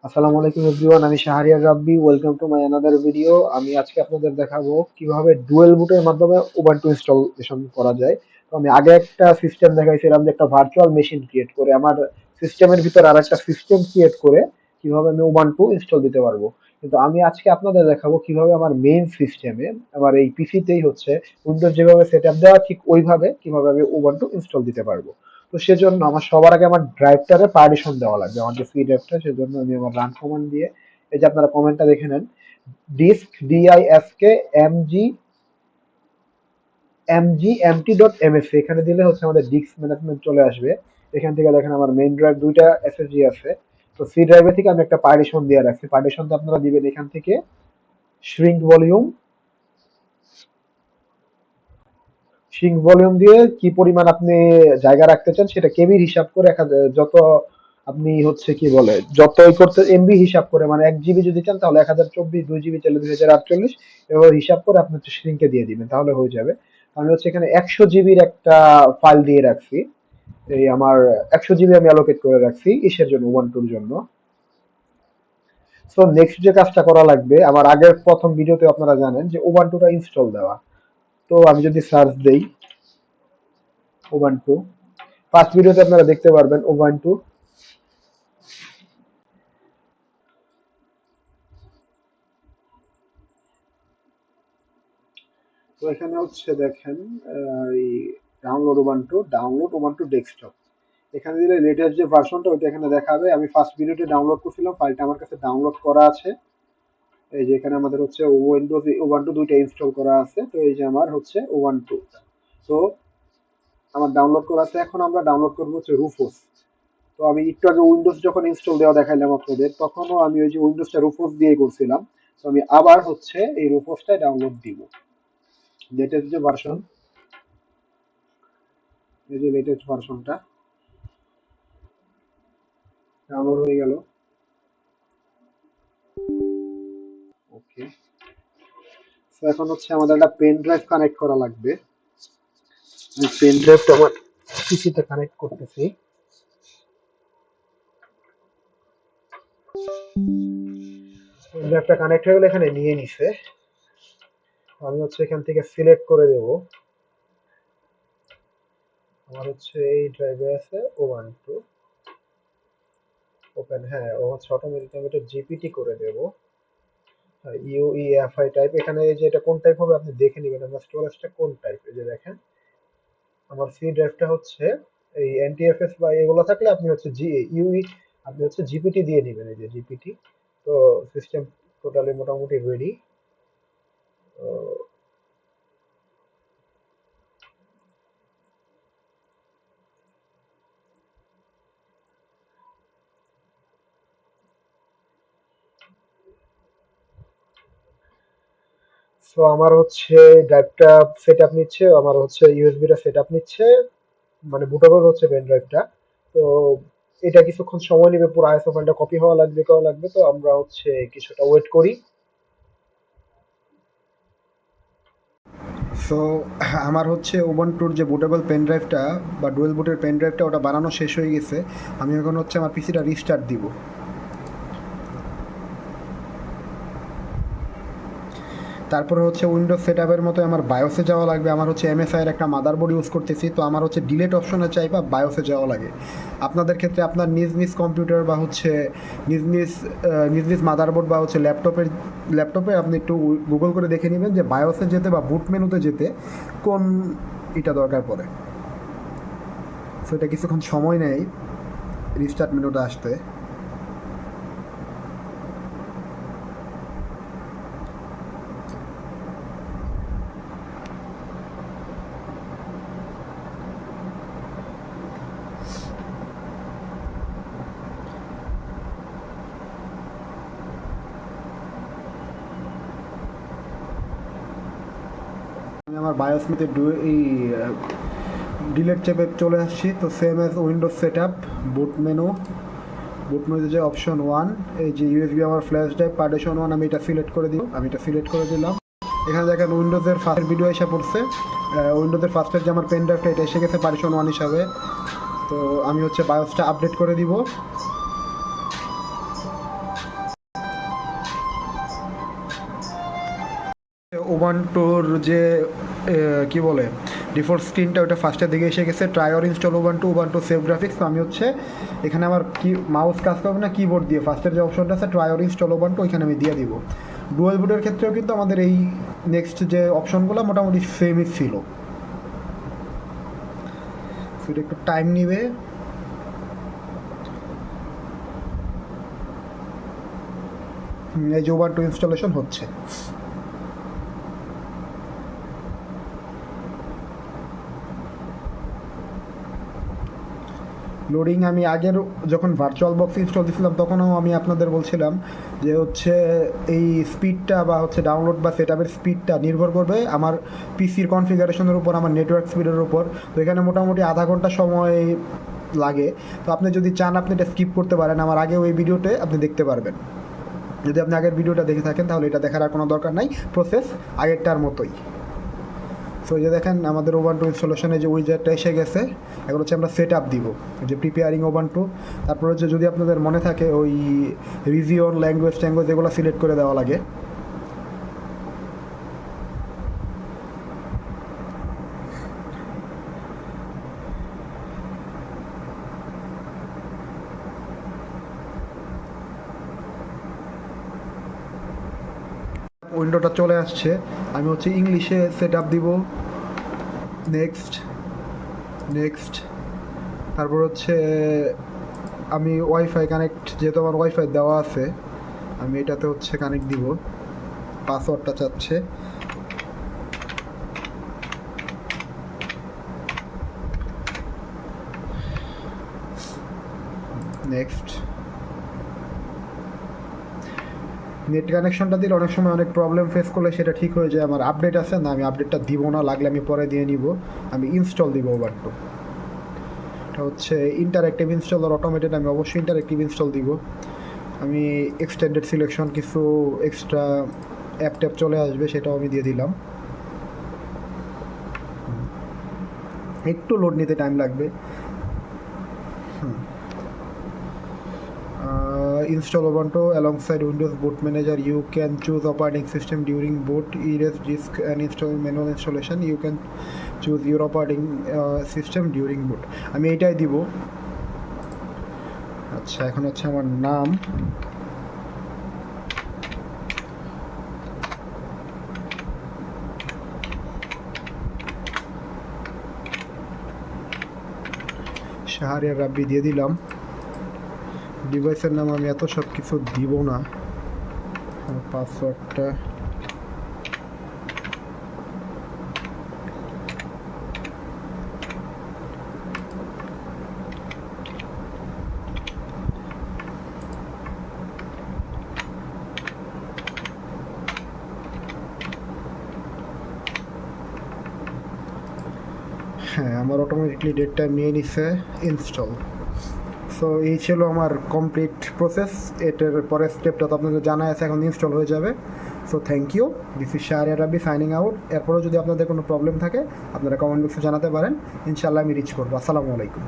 আসসালামু আলাইকুম এভরিওয়ান, আমি Shahriar Rabbi. Welcome to my another video. আমি আজকে আপনাদের দেখাবো কিভাবে ডুয়েল বুটের মাধ্যমে উবান্টু ইনস্টলেশন করা যায়। তো আমি আগে একটা সিস্টেম দেখাইছিলাম যে একটা ভার্চুয়াল মেশিন ক্রিয়েট করে আমার সিস্টেমের ভিতর আর একটা সিস্টেম ক্রিয়েট করে কিভাবে আমি উবান্টু ইনস্টল দিতে পারবো। কিন্তু আমি আজকে আপনাদের দেখাবো কিভাবে আমার মেইন সিস্টেমে, আমার এই পিসিতেই হচ্ছে উইন্ডোজ যেভাবে সেট আপ দেওয়া ঠিক ওইভাবে কিভাবে আমি উবান্টু ইনস্টল দিতে পারবো। তো সেজন্য আমার সবার আগে আমার ড্রাইভটারে পার্টিশন দেওয়া লাগবে, আমার যে সি ড্রাইভটা। সেজন্য আমি আমার রান কমান্ড দিয়ে, এই যে আপনারা কমেন্টটা দেখে নেন, disk DISK MG MT dot MSC এখানে দিলে হচ্ছে আমাদের ডিস্ক ম্যানেজমেন্ট চলে আসবে। এখান থেকে দেখেন আমার মেইন ড্রাইভ দুইটা এসএসডি আছে। তো সি ড্রাইভে থেকে আমি একটা পার্টিশন দিয়ে রাখছি। পার্টিশনটা আপনারা দিবেন এখান থেকে শ্রিঙ্ক ভলিউম দিয়ে কি পরিমাণ আপনি জায়গা রাখতে চান সেটা কেবির হিসাব করে যত আপনি হচ্ছে কি বলে যত করতে এমবি হিসাব করে, মানে 1 জিবি যদি চান তাহলে 1024, 2 জিবি চাইলে 2048, এভাবে হিসাব করে আপনি হচ্ছে শ্রিঙ্কে দিয়ে দিবেন, তাহলে হয়ে যাবে। আমি হচ্ছে এখানে 100 জিবির একটা ফাইল দিয়ে রাখছি। এই আমার 100 জিবি আমি অ্যালোকেট করে রাখছি ইসের জন্য, ওয়ান টুর জন্য। সো নেক্সট যে কাজটা করা লাগবে, আমার আগের প্রথম ভিডিওতে আপনারা জানেন যে ওবান্টুটা ইনস্টল দেওয়া। তো আমি যদি সার্চ দেই ওবান্টু, ফার্স্ট ভিডিওতে আপনারা দেখতে পারবেন ওবান্টু। তো এখানে হচ্ছে দেখেন, এই ডাউনলোড ওবান্টু ডেস্কটপ, এখানে দিলে লেটেস্ট যে ভার্সনটা ওইটা এখানে দেখাবে। আমি ফার্স্ট ভিডিওতে ডাউনলোড করছিলাম, ফাইলটা আমার কাছে ডাউনলোড করা আছে। এই যে এখানে আমাদের হচ্ছে উইন্ডোজ ওবান্টু দুইটা ইনস্টল করা আছে। তো এই যে আমার হচ্ছে ওবান্টু, তো আমার ডাউনলোড করা আছে। এখন আমরা ডাউনলোড করবো হচ্ছে রুফোস। তো আমি একটু আগে উইন্ডোজ যখন ইনস্টল দেওয়া দেখাইলাম আপনাদের, তখনও আমি ওই যে উইন্ডোজটা রুফোস দিয়ে করছিলাম। তো আমি আবার হচ্ছে এই রুফোসটা ডাউনলোড দিব, লেটেস্ট যে ভার্সন, এই যে লেটেস্ট ভার্সনটা ডাউনলোড হয়ে গেল। ওকে, তো এখন হচ্ছে আমাদের একটা পেন ড্রাইভ কানেক্ট করা লাগবে। আমি পেন ড্রাইভটা আমার পিসিতে কানেক্ট করতেছি। পেন ড্রাইভটা কানেক্ট হয়ে গেলে এখানে নিয়ে নিছে। আমি হচ্ছে এখান থেকে সিলেক্ট করে দেব, আমার হচ্ছে এই ড্রাইভে আছে ওবান্টু ওপেন। হ্যাঁ, ও হচ্ছে অটোমেটিক, আমি এটা জিপিটি করে দেব। ইউইএফআই টাইপ, এখানে এই যে এটা কোন টাইপ হবে আপনি দেখে নেবেন, আমার স্টোরেজটা কোন টাইপ। এই যে দেখেন আমার সি ড্রাইভটা হচ্ছে এই এনটিএফএস বা এগুলো থাকলে আপনি হচ্ছে আপনি হচ্ছে জিপিটি দিয়ে নেবেন, এই যে জিপিটি। তো সিস্টেম টোটালি মোটামুটি রেডি। সো আমার হচ্ছে ড্রাইভটা সেট আপ নিচ্ছে, আমার হচ্ছে ইউএসবিটা সেট আপ নিচ্ছে, মানে বুটেবল হচ্ছে পেন ড্রাইভটা। তো এটা কিছুক্ষণ সময় নেবে, পুরো আইএসও ফাইলটা কপি হওয়া লাগবে। তো আমরা হচ্ছে কিছুটা ওয়েট করি। সো আমার হচ্ছে উবুন্টুর যে বুটেবল পেন ড্রাইভটা বা ডুয়েল বুটের পেন ড্রাইভটা ওটা বানানো শেষ হয়ে গেছে। আমি এখন হচ্ছে আমার পিসিটা রিস্টার্ট দিব। তারপরে হচ্ছে উইন্ডোজ সেট আপের মতো আমার বায়োসে যাওয়া লাগবে। আমার হচ্ছে এমএসআইয়ের একটা মাদারবোর্ড ইউজ করতেছি, তো আমার হচ্ছে ডিলেট অপশনে চাই বা বায়োসে যাওয়া লাগে। আপনাদের ক্ষেত্রে আপনার নিজ কম্পিউটার বা হচ্ছে নিজ মাদারবোর্ড বা হচ্ছে ল্যাপটপে আপনি একটু গুগল করে দেখে নেবেন যে বায়োসে যেতে বা বুট মেনুতে যেতে কোন এটা দরকার পড়ে। সো এটা কিছুক্ষণ সময় নেয় রিস্টার্ট মেনুটা আসতে। আমি আমার বায়োসমিতে এই ডিলেট চেপে চলে আসছি। তো same as Windows set up, boot মেনুতে যে অপশন ওয়ান, এই যে ইউএসবি আমার ফ্ল্যাশ ড্রাইভ পার্টিশন ওয়ান, আমি এটা সিলেক্ট করে দিলাম। এখানে দেখেন উইন্ডোজের ফার্স্ট ভিডিও এসে পড়ছে। উইন্ডোজের ফার্স্টের যে আমার পেন ড্রাইভটা এটা এসে গেছে পার্টিশন ওয়ান হিসাবে। তো আমি হচ্ছে বায়োসটা আপডেট করে দিব। উবান্টুর যে কি বলে ডিফল্ট স্ক্রিনটা ওটা ফার্স্টের দিকে এসে গেছে, try or install Ubuntu, Ubuntu safe graphics. তো আমি হচ্ছে এখানে আমার কি মাউস কাজ করবে না, কিবোর্ড দিয়ে ফার্স্টের যে অপশনটা আছে ট্রাই অর ইনস্টল উবান্টু ওইখানে আমি দিয়ে দিব। ডুয়াল বুটের ক্ষেত্রেও কিন্তু আমাদের এই নেক্সট যে অপশনগুলো মোটামুটি সেমই ছিল, সেটা একটু টাইম নিবে। এই যে উবান্টু ইনস্টলেশন হচ্ছে। লোডিং আমি আগের যখন ভার্চুয়াল বক্স ইনস্টল দিয়েছিলাম তখনও আমি আপনাদের বলছিলাম যে হচ্ছে এই স্পিডটা বা হচ্ছে ডাউনলোড বা সেট আপের স্পিডটা নির্ভর করবে আমার পিসির কনফিগারেশনের উপর, আমার নেটওয়ার্ক স্পিডের উপর। তো এখানে মোটামুটি আধা ঘন্টা সময় লাগে। তো আপনি যদি চান আপনি এটা স্কিপ করতে পারেন, আমার আগে ওই ভিডিওতে আপনি দেখতে পারবেন। যদি আপনি আগের ভিডিওটা দেখে থাকেন তাহলে এটা দেখার আর কোনো দরকার নাই, প্রসেস আগেরটার মতোই। সো এই যে দেখেন আমাদের উবান্টু ইনস্টলেশনে যে উইজারটা এসে গেছে, এখন হচ্ছে আমরা সেট আপ দিব যে প্রিপেয়ারিং উবান্টু। তারপর হচ্ছে যদি আপনাদের মনে থাকে ওই রিজিয়ন ল্যাঙ্গুয়েজ ট্যাঙ্গুয়েজ এগুলো সিলেক্ট করে দেওয়া লাগে। উইন্ডোটা চলে আসছে, আমি হচ্ছে ইংলিশে সেট আপ দিব। নেক্সট নেক্সট তারপর হচ্ছে আমি ওয়াইফাই কানেক্ট, যেহেতু আমার ওয়াইফাই দেওয়া আছে আমি এটাতে হচ্ছে কানেক্ট দিব। পাসওয়ার্ডটা চাচ্ছে। নেক্সট নেট কানেকশনটা দিলে অনেক সময় অনেক প্রবলেম ফেস করলে সেটা ঠিক হয়ে যায়। আমার আপডেট আছে না, আমি আপডেটটা দিব না, লাগলে আমি পরে দিয়ে নিব। আমি ইনস্টল দিব উবান্টু। এটা হচ্ছে ইন্টারঅ্যাক্টিভ ইনস্টল আর অটোমেটেড, আমি অবশ্যই ইন্টারঅ্যাক্টিভ ইনস্টল দিব। আমি এক্সটেন্ডেড সিলেকশন কিছু এক্সট্রা অ্যাপ ট্যাপ চলে আসবে সেটাও আমি দিয়ে দিলাম। একটু লোড নিতে টাইম লাগবে। Install Ubuntu alongside Windows Boot Manager. You can choose operating system during boot, erase disk and install manual installation. You can choose your operating system during boot. আমি এটাই দিব। আচ্ছা এখন হচ্ছে আমার নাম, শাহরিয়ার রাব্বি দিয়ে দিলাম। ডিভাইসের নাম আমি এত সব কিছু দিব না। পাসওয়ার্ডটা হ্যাঁ, আমার অটোমেটিকলি ডেট টাইম নিয়ে নিচ্ছে ইনস্টল। সো এই ছিল আমার কমপ্লিট প্রসেস। এটার পরের স্টেপটা তো আপনাদের জানা আছে, এখন ইনস্টল হয়ে যাবে। So thank you, this is Shahriar Rabbi signing out. এরপরেও যদি আপনাদের কোনো প্রবলেম থাকে আপনারা কমেন্ট বক্সে জানাতে পারেন, ইনশাআল্লাহ আমি রিচ করবো। আসসালামু আলাইকুম।